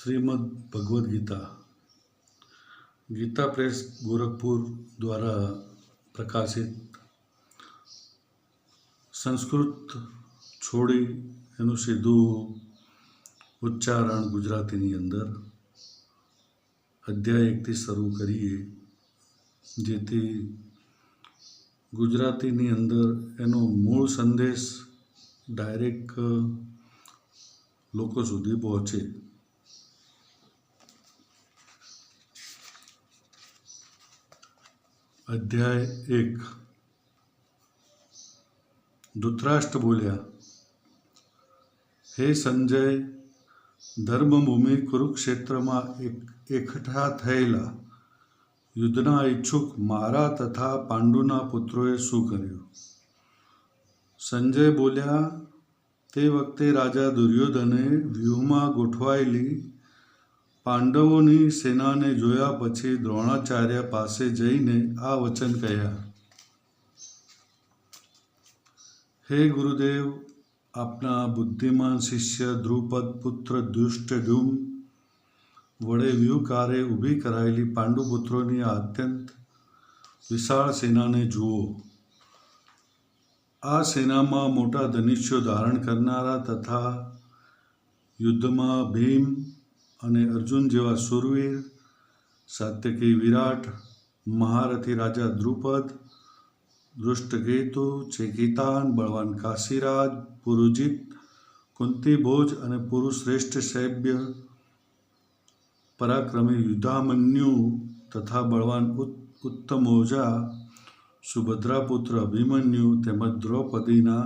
Shrimad Bhagavad Gita Gita press Gorakhpur द्वारा प्रकाशित संस्कृत छोड़ी एनु सीधू उच्चारण गुजराती अंदर अध्याय 1 थी शरू करिए जेथी गुजराती अंदर एनो मूल संदेश डायरेक्ट लोको सुधी पहुँचे। अध्याय 1। धृतराष्ट्र बोल्या, हे संजय, धर्मभूमि कुरुक्षेत्र में एकठा थयेला युद्धना इच्छुक मारा तथा पांडुना पुत्रोए शू कर्यु? संजय बोल्या, ते वखते राजा दुर्योधने व्यूहमां गोठवायेली पांडवोनी सेनाने जोया पछी द्रोणाचार्य पासे जईने आ वचन कह्या, हे गुरुदेव, आपना बुद्धिमान शिष्य द्रुपद पुत्र दुष्टद्युम्न वडे व्यूहकारे ऊभी करायेली पांडुपुत्रोनी अत्यंत विशाळ सेनाने जुओ। आ सेनामां मोटा धनुष्यो धारण करनारा तथा युद्धमां भीम અને અર્જુન જેવા શૂરવીર, સાત્યકી વિરાટ, મહારથી રાજા દ્રુપદ, દૃષ્ટકેતુ, ચેકિતાન, બળવાન કાશીરાજ, પુરુજીત, કુંતીભોજ અને પુરુશ્રેષ્ઠ સૈન્ય પરાક્રમી યુદ્ધામન્યુ તથા બળવાન ઉત્તમૌજા, સુભદ્રાપુત્ર અભિમન્યુ તેમજ દ્રૌપદીના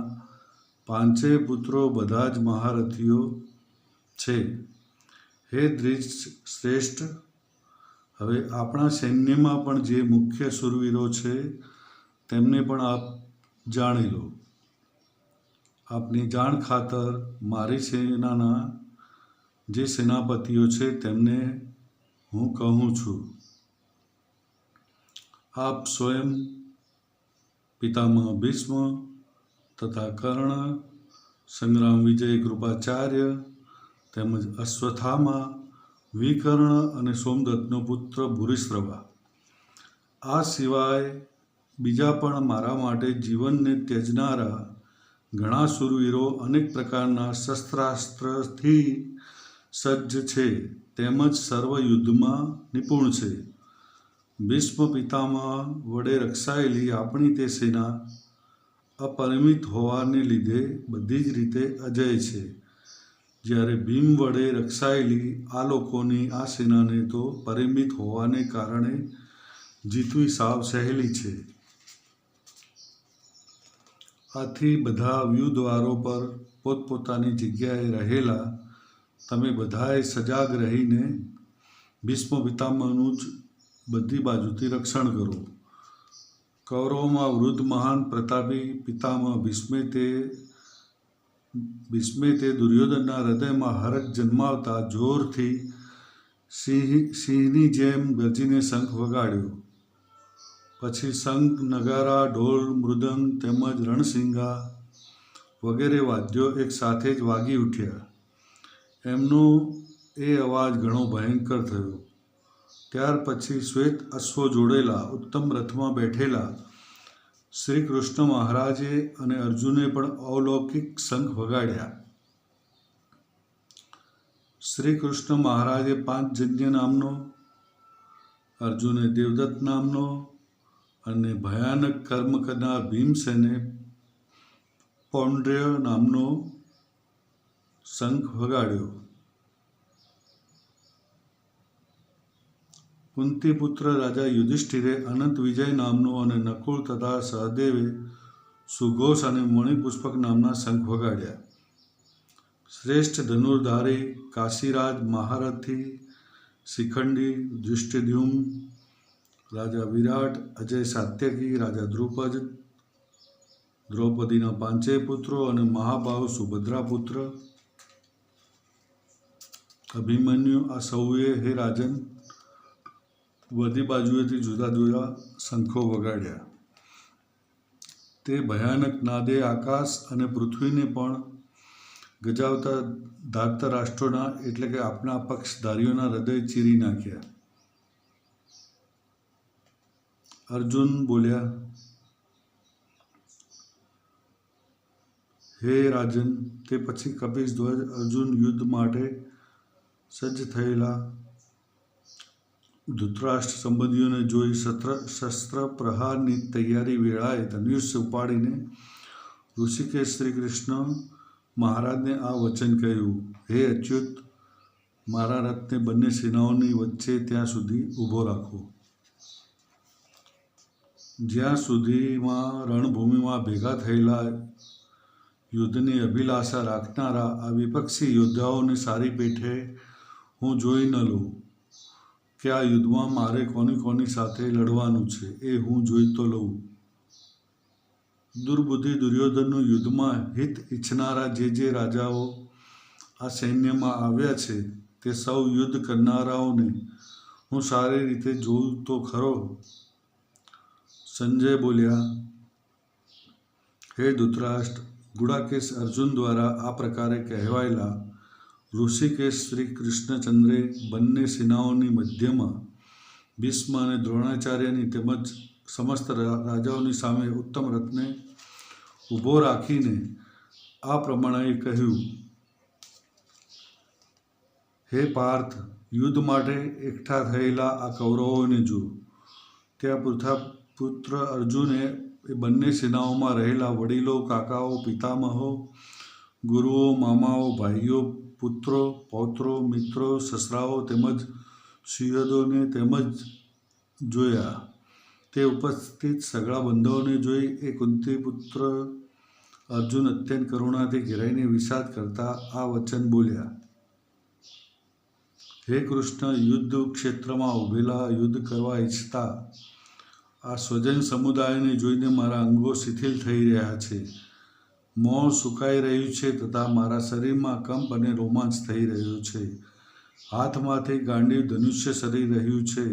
5 પુત્રો બધા જ મહારથીઓ છે। हे द्विज श्रेष्ठ, हवे आपणा सैन्यमां पण जे मुख्य शूरवीरो छे तेमने पण आप जाणी लो। आपनी जाण खातर मारी सेनाना जे सेनापतिओ छे तेमने हूँ कहूँ छूं। आप स्वयं पितामह भीष्म तथा कर्ण, संग्राम विजय कृपाचार्य તેમજ અશ્વત્થામા, વિકર્ણ અને સોમદત્તનો પુત્ર ભૂરિશ્રવા, આ સિવાય બીજા પણ મારા માટે જીવનને ત્યજનારા ઘણા શૂરવીરો અનેક પ્રકારના શસ્ત્રાસ્ત્રથી સજ્જ છે તેમજ સર્વ યુદ્ધમાં નિપુણ છે। ભીષ્મ પિતામહ વડે રક્ષાયેલી આપણી તે સેના અપરિમિત હોવાને લીધે બધી જ રીતે અજય છે, જ્યારે ભીમ વડે રક્ષાયેલી આ લોકોની આ સેનાને તો પરિમિત હોવાને કારણે જીતવી સાવ સહેલી છે। આથી બધા વ્યુદ્વારો પર પોતપોતાની જગ્યાએ રહેલા તમે બધાએ સજાગ રહીને ભીષ્મ પિતામહનું જ બધી બાજુથી રક્ષણ કરો। કૌરવોમાં વૃદ્ધ મહાન પ્રતાપી પિતામહ ભીષ્મે તે દુર્યોધનના હૃદયમાં હરખ જન્માવતા જોરથી સિંહની જેમ ગર્જીને શંખ વગાડ્યો। પછી શંખ, નગારા, ઢોલ, મૃદંગ તેમજ રણસિંગા વગેરે વાદ્યો એક સાથે જ વાગી ઉઠ્યા। એમનો એ અવાજ ઘણો ભયંકર થયો। ત્યાર પછી શ્વેત અશ્વો જોડેલા ઉત્તમ રથમાં બેઠેલા શ્રી કૃષ્ણ મહારાજે અને અર્જુને પણ અલૌકિક શંખ વગાડ્યા। શ્રી કૃષ્ણ મહારાજે પાંચજન્ય નામનો, અર્જુને દેવદત્ત નામનો અને ભયાનક કર્મ કરનાર ભીમસેને પૌંડ્ર્ય નામનો શંખ વગાડ્યો। કુંતીપુત્ર રાજા યુધિષ્ઠિરે અનંત વિજય નામનો અને નકુળ તથા સહદેવે સુઘોષ અને મણિપુષ્પક નામના શંખ વગાડ્યા। શ્રેષ્ઠ ધનુર્ધારી કાશીરાજ, મહારથી શિખંડી, દૃષ્ટદ્યુમ્ન, રાજા વિરાટ, અજય સાત્યકી, રાજા દ્રુપદ, દ્રૌપદીના 5 પુત્રો અને મહાબાહુ સુભદ્રાપુત્ર અભિમન્યુ, આ સૌએ હે રાજન બધી બાજુએથી જુદા જુદા શંખો વગાડ્યા। તે ભયાનક નાદે આકાશ અને પૃથ્વીને પણ ગજાવતા ધાર્તરાષ્ટ્રોના એટલે કે આપણા પક્ષધારીઓના હૃદય ચીરી નાખ્યા. અર્જુન બોલ્યા, હે રાજન, તે પછી કપિધ્વજ અર્જુન યુદ્ધ માટે સજ્જ થયેલા ધૃતરાષ્ટ્ર સંબંધીઓને જોઈ શસ્ત્ર પ્રહારની તૈયારી વેળાએ ધનુષ્ય ઉપાડીને ઋષિકેશ શ્રી કૃષ્ણ મહારાજને આ વચન કહ્યું, હે અચ્યુત, મારા રથને બંને સેનાઓની વચ્ચે ત્યાં સુધી ઊભો રાખો જ્યાં સુધીમાં રણભૂમિમાં ભેગા થયેલા યુદ્ધની અભિલાષા રાખનારા આ વિપક્ષી યોદ્ધાઓને સારી પેઠે હું જોઈ ન લઉં કે આ યુદ્ધમાં મારે કોની સાથે લડવાનું છે એ હું જોઈ તો લઉં. દુર્બુદ્ધિ દુર્યોધનનું યુદ્ધમાં હિત ઈચ્છનારા જે રાજાઓ આ સૈન્યમાં આવ્યા છે તે સૌ યુદ્ધ કરનારાઓને હું સારી રીતે જોઉં તો ખરો. સંજય બોલ્યા, હે ધૃતરાષ્ટ્ર, ગુડાકેશ અર્જુન દ્વારા આ પ્રકારે કહેવાયેલા ઋષિકેશ શ્રી કૃષ્ણચંદ્રે બંને સેનાઓની મધ્યમાં ભીષ્મ અને દ્રોણાચાર્યની તેમજ સમસ્ત રાજાઓની સામે ઉત્તમ રથને ઊભો રાખીને આ પ્રમાણે કહ્યું, હે પાર્થ, યુદ્ધ માટે એકઠા થયેલા આ કૌરવોને જો. ત્યાં પુત્ર અર્જુને એ બંને સેનાઓમાં રહેલા વડીલો, કાકાઓ, પિતામહો, ગુરુઓ, મામાઓ, ભાઈઓ, પુત્રો, પૌત્રો, મિત્રો, સસરાઓ તેમજ સુહૃદોને તેમજ જોયા. તે ઉપસ્થિત સગળા બંધુઓને જોઈ એ કુંતી પુત્ર અર્જુન અત્યંત કરુણાથી ઘેરાઈને વિષાદ કરતા આ વચન બોલ્યા, હે કૃષ્ણ, યુદ્ધ ક્ષેત્રમાં ઉભેલા યુદ્ધ કરવા ઈચ્છતા આ સ્વજન સમુદાયને જોઈને મારા અંગો શિથિલ થઈ રહ્યા છે. મોં સુકાઈ રહ્યું છે તથા મારા શરીરમાં કંપ અને રોમાંચ થઈ રહ્યો છે. હાથમાંથી ગાંડીવ ધનુષ્ય સરી રહ્યું છે.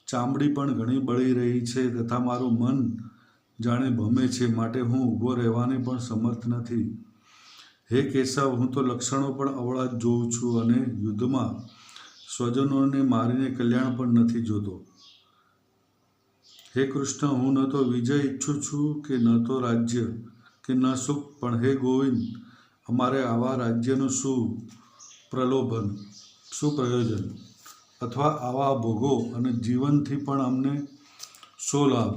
ચામડી પણ ઘણી બળી રહી છે તથા મારું મન જાણે ભમે છે, માટે હું ઊભો રહેવાને પણ સમર્થ નથી. હે કેશવ, હું તો લક્ષણો પણ અવળા જ જોઉં છું અને યુદ્ધમાં સ્વજનોને મારીને કલ્યાણ પણ નથી જોતો. હે કૃષ્ણ, હું ન તો વિજય ઈચ્છું છું કે ન તો રાજ્ય કે ન સુખ, પણ હે ગોવિંદ, અમારે આવા રાજ્યનું શું પ્રયોજન અથવા આવા ભોગો અને જીવનથી પણ અમને શો લાભ?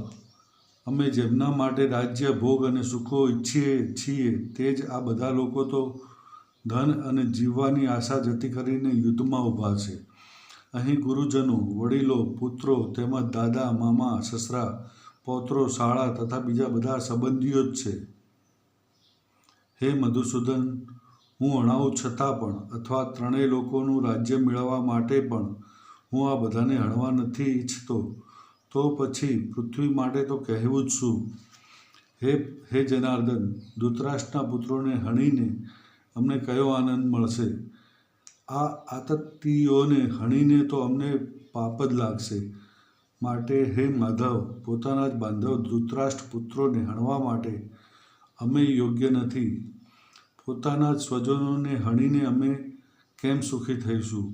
અમે જેમના માટે રાજ્ય, ભોગ અને સુખો ઈચ્છીએ છીએ તે જ આ બધા લોકો તો ધન અને જીવવાની આશા જતી કરીને યુદ્ધમાં ઊભા છે. અહીં ગુરુજનો, વડીલો, પુત્રો તેમજ દાદા, મામા, સસરા, પૌત્રો, શાળા તથા બીજા બધા સંબંધીઓ જ છે. હે મધુસૂદન, હું અણાવું છતાં પણ અથવા ત્રણેય લોકોનું રાજ્ય મેળવવા માટે પણ હું આ બધાને હણવા નથી ઈચ્છતો, તો પછી પૃથ્વી માટે તો કહેવું જ શું? હે જનાર્દન, ધૃતરાષ્ટ્રના પુત્રોને હણીને અમને કયો આનંદ મળશે? આ આતતીઓને હણીને તો અમને પાપ જ લાગશે. માટે હે માધવ, પોતાના જ બાંધવ ધૃતરાષ્ટ્ર પુત્રોને હણવા માટે અમે યોગ્ય નથી. પોતાના જ સ્વજનોને હણીને અમે કેમ સુખી થઈશું?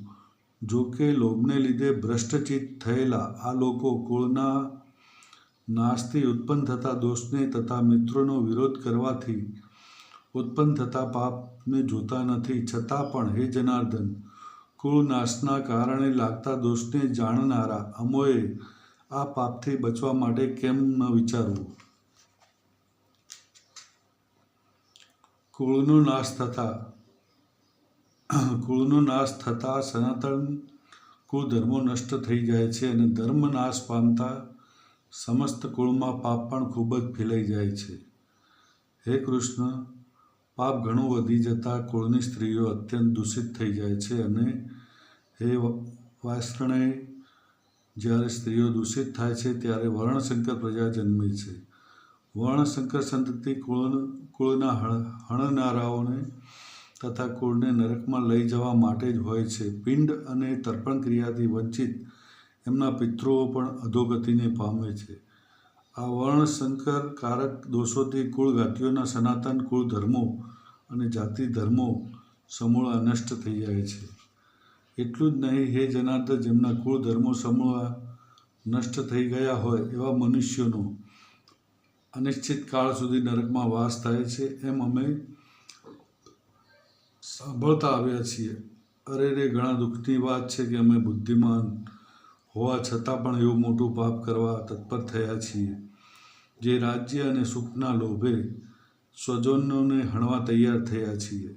જો કે લોભને લીધે ભ્રષ્ટચિત્ત થયેલા આ લોકો કુળના નાશથી ઉત્પન્ન થતા દોષને તથા મિત્રોનો વિરોધ કરવાથી ઉત્પન્ન થતા પાપને જોતા નથી. છતાં પણ હે જનાર્દન, કુળ નાશના કારણે લાગતા દોષને જાણનારા અમોએ આ પાપથી બચવા માટે કેમ ન વિચારવું? કુળનો નાશ થતાં સનાતન કુળધર્મો નષ્ટ થઈ જાય છે અને ધર્મ નાશ પામતા સમસ્ત કુળમાં પાપ પણ ખૂબ જ ફેલાઈ જાય છે. હે કૃષ્ણ, પાપ ઘણું વધી જતાં કુળની સ્ત્રીઓ અત્યંત દૂષિત થઈ જાય છે અને હે વાસણેય, જ્યારે સ્ત્રીઓ દૂષિત થાય છે ત્યારે વર્ણશંકર પ્રજા જન્મે છે. વર્ણશંકર સંતતિ કુળના હણનારાઓને તથા કુળને નરકમાં લઈ જવા માટે જ હોય છે. પિંડ અને તર્પણ ક્રિયાથી વંચિત એમના પિતૃઓ પણ અધોગતિને પામે છે. આ વર્ણશંકર કારક દોષોથી કુળઘાતીઓના સનાતન કુળધર્મો અને જાતિ ધર્મો સમૂળા નષ્ટ થઈ જાય છે. એટલું જ નહીં, હે જનાર્દન, જેમના કુળ ધર્મો સમૂળા નષ્ટ થઈ ગયા હોય એવા મનુષ્યોનો અનિશ્ચિત કાળ સુધી નરકમાં વાસ થાય છે, એમ અમે સાંભળતા આવ્યા છીએ. અરે રે, ઘણા દુઃખની વાત છે કે અમે બુદ્ધિમાન હોવા છતાં પણ એવું મોટું પાપ કરવા તત્પર થયા છીએ, જે રાજ્ય અને સુખના લોભે સ્વજનોને હણવા તૈયાર થયા છીએ.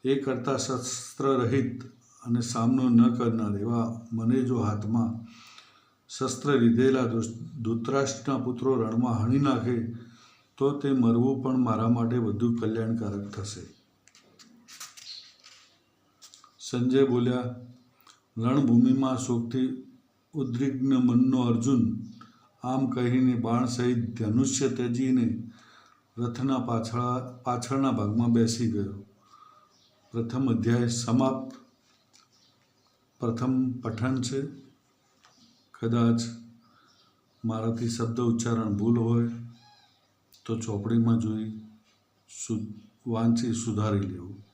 એ કરતાં શસ્ત્રરહિત અને સામનો ન કરનાર એવા મને જો હાથમાં શસ્ત્ર લીધેલા ધૃતરાષ્ટ્રના પુત્રો રણમાં હણી નાખે તો તે મરવું પણ મારા માટે વધુ કલ્યાણકારક થશે. સંજય બોલ્યા, રણભૂમિમાં શોકથી ઉદ્વિગ્ન મનનો અર્જુન આમ કહીને બાણ સહિત ધનુષ્ય ત્યજીને રથના પાછળના ભાગમાં બેસી ગયો. પ્રથમ અધ્યાય સમાપ્ત. પ્રથમ પઠન છે. કદાચ મારાથી શબ્દ ઉચ્ચારણ ભૂલ હોય તો ચોપડીમાં જોઈ વાંચી સુધારી લેવું.